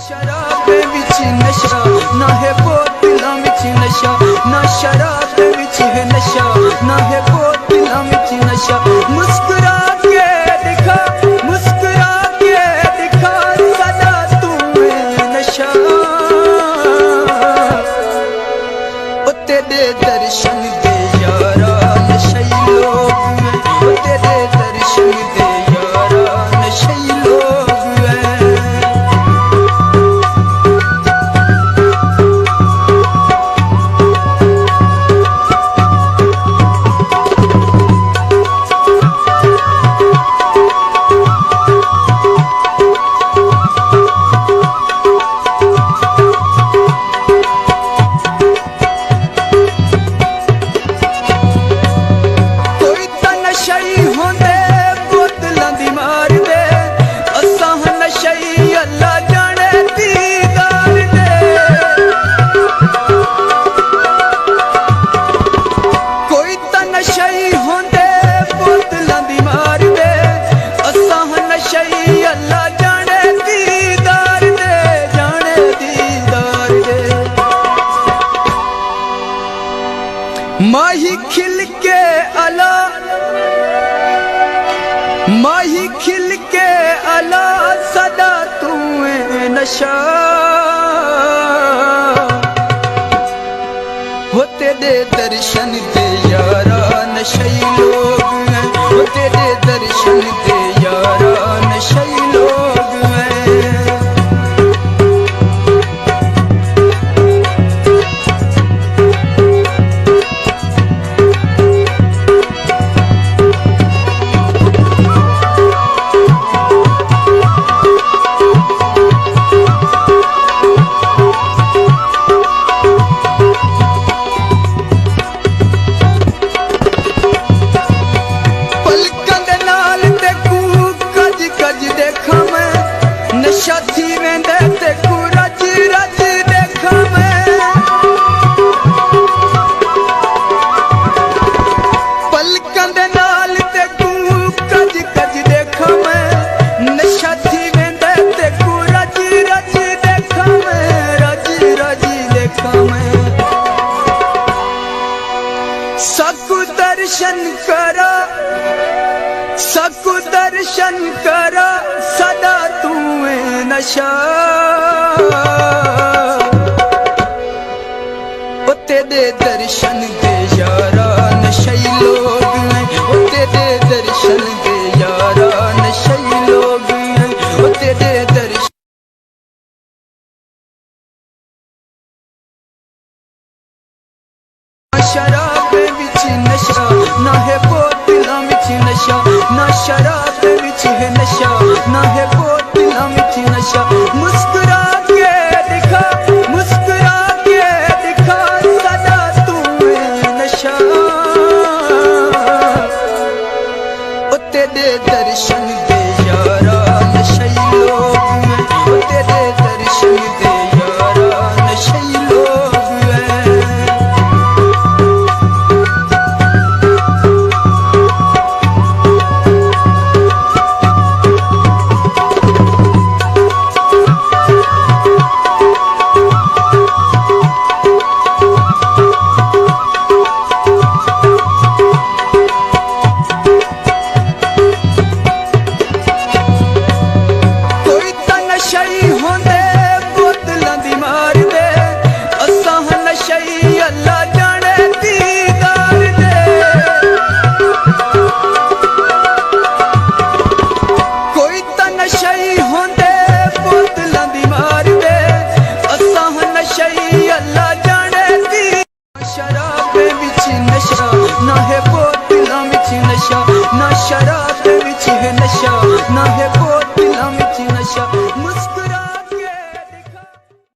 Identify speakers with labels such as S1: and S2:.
S1: शराब विच नशा ना है बोतलां विच नशा ना शराब विच है नशा ना है बोतलां विच नशा मुस्कुरा के दिखा सदा तू नशा ओ तेरे दर्शन दे यारा नशई लोग ओ तेरे दर्शन दे यारा नशई लोग माही खिल के अला सदा तू नशा होते दे दर्शन दे यारा नशई लोग होते दे दर्शन दे यारा नशई लोग सकु दर्शन करा सदा तू नशा ओते दे दर्शन दे यारा नशई लोग ओते दे दर्शन दे यारा नशई लोग ओते दे दर्शन शराब विच नशा ना है बोतलां विच नशा ना शराब विच है नशा ना है बोतलां विच नशा